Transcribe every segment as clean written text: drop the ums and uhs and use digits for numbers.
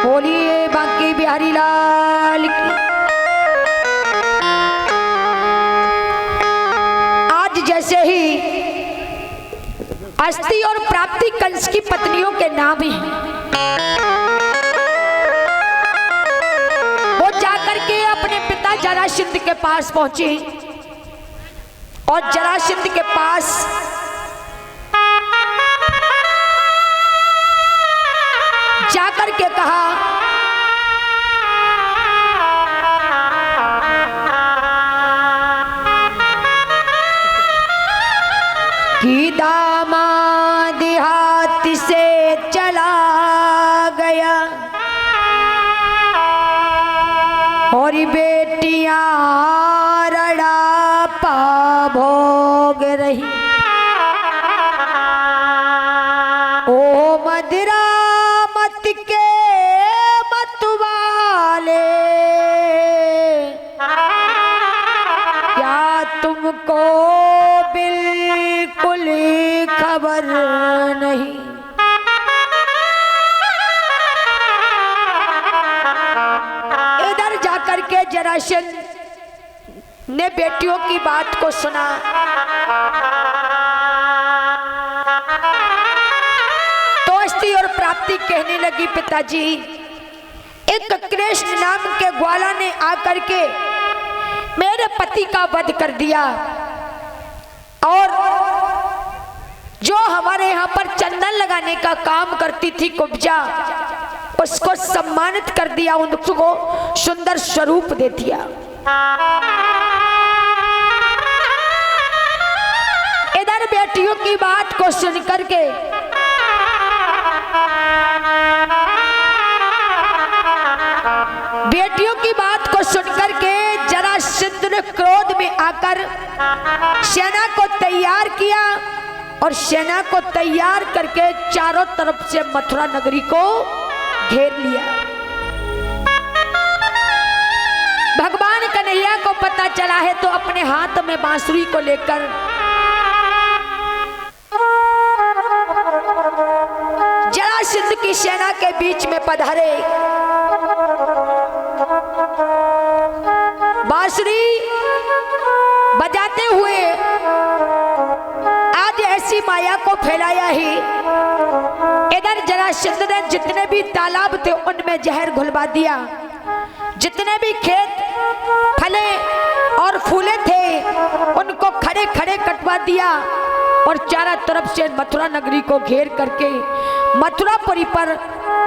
बोलिए बांके बिहारी लाल की। आज जैसे ही अस्थि और प्राप्ति कंस की पत्नियों के नाम हैं, वो जाकर के अपने पिता जरासंध के पास पहुंचे और जरासंध के पास जाकर के कहा कि दामाद हाथ से चला गया और बेटियां रड़ापा भोग रही। ओ मदिरा मत के मतवाले, क्या तुमको बिल्कुल खबर नहीं? इधर जाकर के जरासंध ने बेटियों की बात को सुना। तो अस्थि और प्राप्ति कहने लगी, पिताजी एक कृष्ण नाम के ग्वाला ने आकर के मेरे पति का वध कर दिया और जो हमारे यहाँ पर चंदन लगाने का काम करती थी कुब्जा, उसको सम्मानित कर दिया, उनको सुंदर स्वरूप दे दिया। इधर बेटियों की बात को सुनकर के जरासंध ने क्रोध में आकर सेना को तैयार किया और सेना को तैयार करके चारों तरफ से मथुरा नगरी को घेर लिया। भगवान कन्हैया को पता चला है तो अपने हाथ में बांसुरी को लेकर जरासंध की सेना के बीच में पधारे। बांसुरी बजाते हुए आज ऐसी माया को फैलाया ही। इधर जरासंध ने जितने भी तालाब थे उनमें जहर घुलवा दिया, जितने भी खेत फले और फूले थे उनको खड़े खड़े कटवा दिया और चारों तरफ से मथुरा नगरी को घेर करके मथुरापुरी पर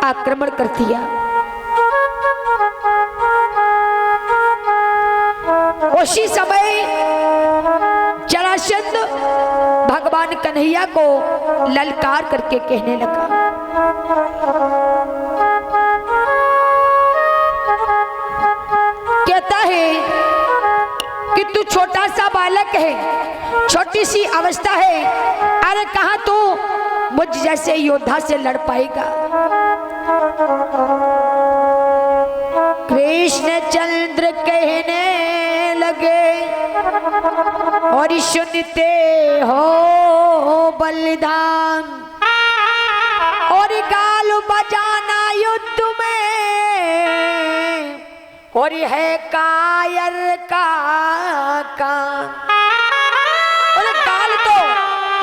आक्रमण कर दिया। उसी समय जरासंध भगवान कन्हैया को ललकार करके कहने लगा, कहता है कि तू छोटा सा बालक है, छोटी सी अवस्था है, अरे कहां तू मुझ जैसे योद्धा से लड़ पाएगा? कृष्णचंद्र कहने लगे, और सुनते हो बलिदान और गाल बजाना युद्ध में, और है कायर का काम। और गाल तो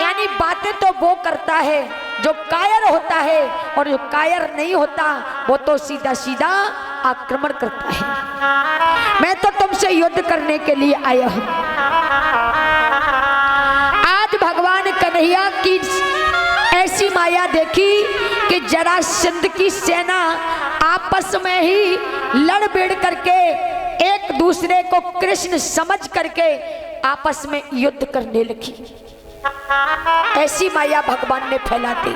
यानी बातें तो वो करता है जो कायर होता है, और जो कायर नहीं होता वो तो सीधा सीधा आक्रमण करता है। मैं तो तुमसे युद्ध करने के लिए आया हूं। आज भगवान कन्हैया की ऐसी माया देखी कि जरासंध की सेना आपस में ही लड़ भिड़ करके एक दूसरे को कृष्ण समझ करके आपस में युद्ध करने लगी। ऐसी माया भगवान ने फैला दी।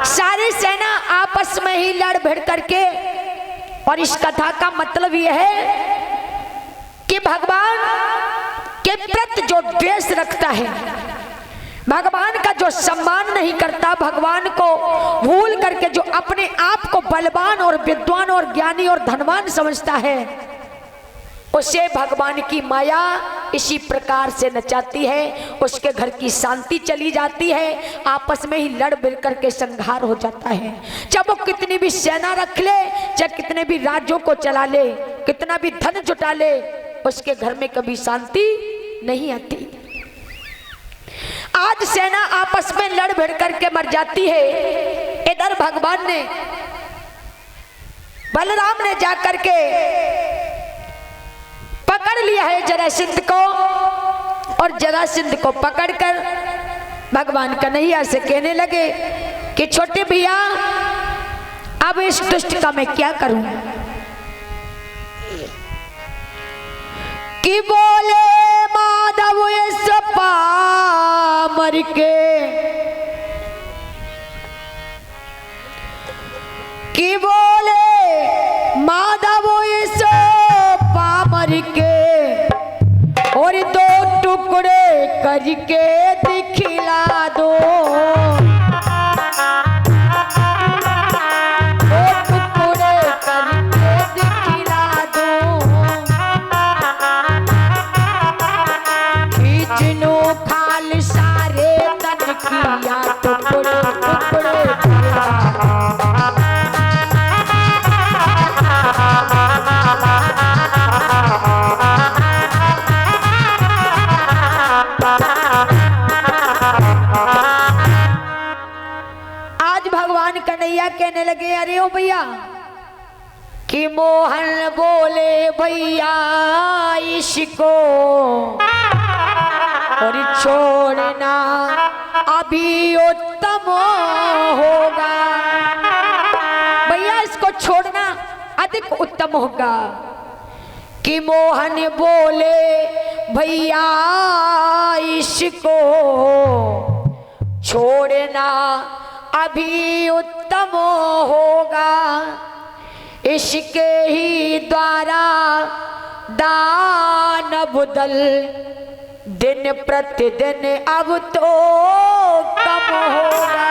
सारी सेना आपस में ही लड़ भिड़ करके, और इस कथा का मतलब यह है कि भगवान के प्रति जो द्वेष रखता है, भगवान का जो सम्मान नहीं करता, भगवान को भूल करके जो अपने आप को बलवान और विद्वान और ज्ञानी और धनवान समझता है, उसे भगवान की माया इसी प्रकार से नचाती है, उसके घर की शांति चली जाती है, आपस में ही लड़ भिड़ करके संहार हो जाता है। जब वो कितनी भी सेना रख ले, चाहे कितने भी राज्यों को चला ले, कितना भी धन जुटा ले, उसके घर में कभी शांति नहीं आती। आज सेना आपस में लड़ भिड़ करके मर जाती है। इधर भगवान ने, बलराम ने जाकर के पकड़ लिया है जरासंध को, और जरासंध को पकड़कर भगवान कन्हैया से कहने लगे कि छोटे भैया, अब इस दुष्ट का मैं क्या करूं? कि बोले माधव इस पामर के, कि बोले माधव इस पामर के, और दो टुकड़े करके दिखला दो, दो टुकड़े करके दिखला दो, खींचनो खाल सारे तन किया टुकड़े टुकड़े। कन्हैया कहने लगे, अरे ओ भैया, कि मोहन बोले भैया इसको और छोड़ना अभी उत्तम होगा, भैया इसको छोड़ना अधिक उत्तम होगा। कि मोहन बोले भैया इसको छोड़ना अभी उत्तम होगा, इसके ही द्वारा दान बदल दिन प्रतिदिन अब तो कम होगा।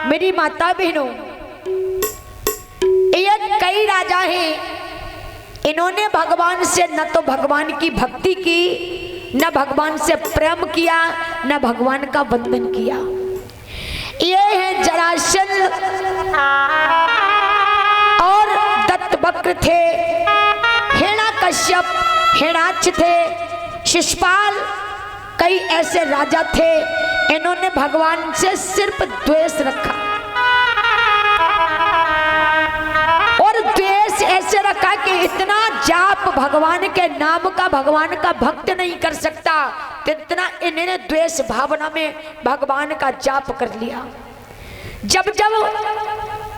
मेरी माता बहनों, ये कई राजा हैं, इन्होंने भगवान से न तो भगवान की भक्ति की, न भगवान से प्रेम किया, न भगवान का वंदन किया। ये है जरासंध और दत्तवक्र थे, हिरण्यकश्यप, हिरण्याक्ष थे, शिशुपाल, कई ऐसे राजा थे, इन्होंने भगवान से सिर्फ द्वेष रखा, और द्वेष ऐसे रखा कि इतना जाप भगवान के नाम का भगवान का भक्त नहीं कर सकता, इतना इन्होंने द्वेष भावना में भगवान का जाप कर लिया। जब जब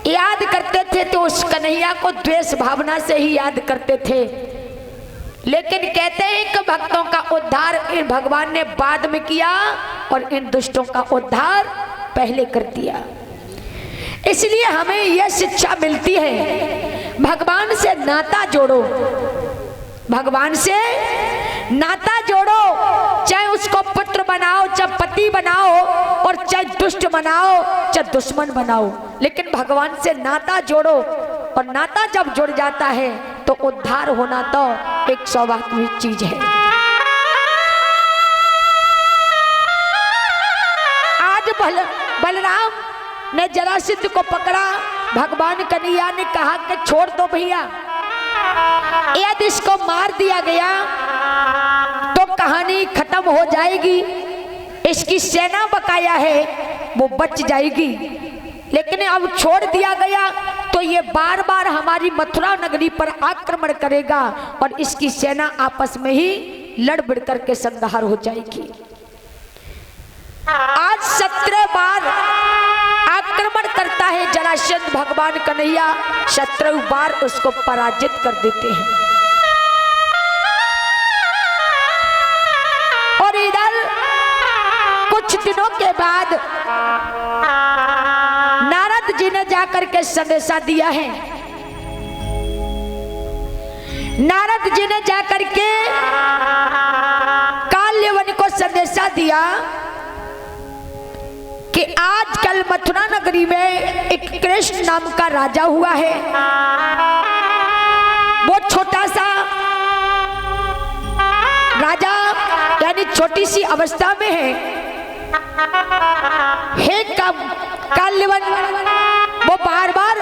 याद करते थे तो उस कन्हैया को द्वेष भावना से ही याद करते थे, लेकिन कहते हैं कि भक्तों का उद्धार इन भगवान ने बाद में किया और इन दुष्टों का उद्धार पहले कर दिया। इसलिए हमें यह शिक्षा मिलती है, भगवान से नाता जोड़ो, भगवान से नाता जोड़ो, चाहे उसको पुत्र बनाओ, चाहे पति बनाओ, और चाहे दुष्ट बनाओ, चाहे दुश्मन बनाओ, लेकिन भगवान से नाता जोड़ो। और नाता जब जुड़ जाता है तो उद्धार होना तो एक स्वाभाविक चीज है। आज बलराम ने जरासंध को पकड़ा, भगवान कन्हैया ने कहा कि छोड़ दो भैया, यदि इसको मार दिया गया तो कहानी खत्म हो जाएगी, इसकी सेना बकाया है वो बच जाएगी, लेकिन अब छोड़ दिया गया तो ये बार बार हमारी मथुरा नगरी पर आक्रमण करेगा और इसकी सेना आपस में ही लड़ भिड़ करके संहार हो जाएगी। आज 17 बार आक्रमण करता है जरासंध, भगवान कन्हैया 17 बार उसको पराजित कर देते हैं। और इधर कुछ दिनों के बाद नारद जी ने जाकर के संदेशा दिया है, नारद जी ने जाकर के काल्यवन को संदेशा दिया कि आजकल मथुरा नगरी में एक कृष्ण नाम का राजा हुआ है, वो छोटा सा राजा यानी छोटी सी अवस्था में है काल्यवन वो बार बार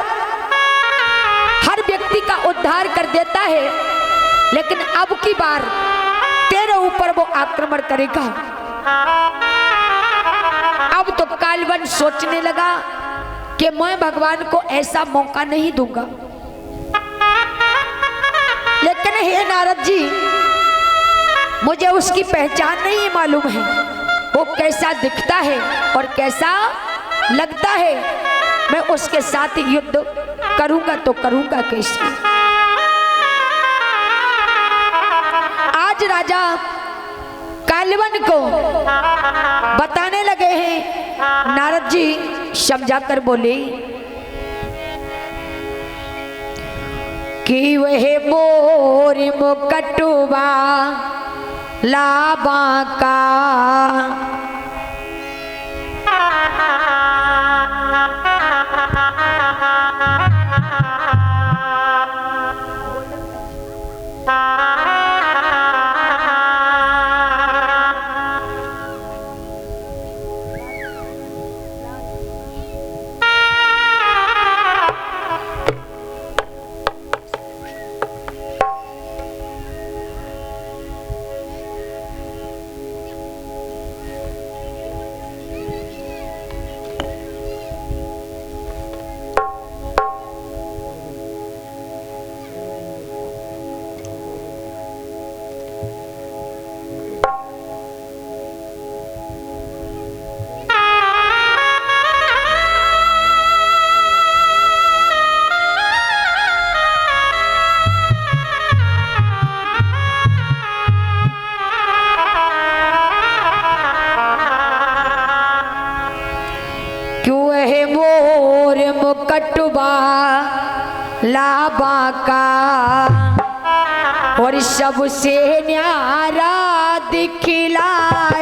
हर व्यक्ति का उद्धार कर देता है, लेकिन अब की बार तेरे ऊपर वो आक्रमण करेगा। अब तो काल्यवन सोचने लगा कि मैं भगवान को ऐसा मौका नहीं दूंगा। लेकिन हे नारद जी, मुझे उसकी पहचान नहीं मालूम है, वो कैसा दिखता है और कैसा लगता है। मैं उसके साथ युद्ध करूंगा तो करूंगा कैसे। आज राजा काल्यवन को बताने लगे हैं। नारद जी समझाकर बोले कि वह मोर मुकटवा लाबा का मुकटवा लाबा का और सबसे न्यारा दिखलाएगा।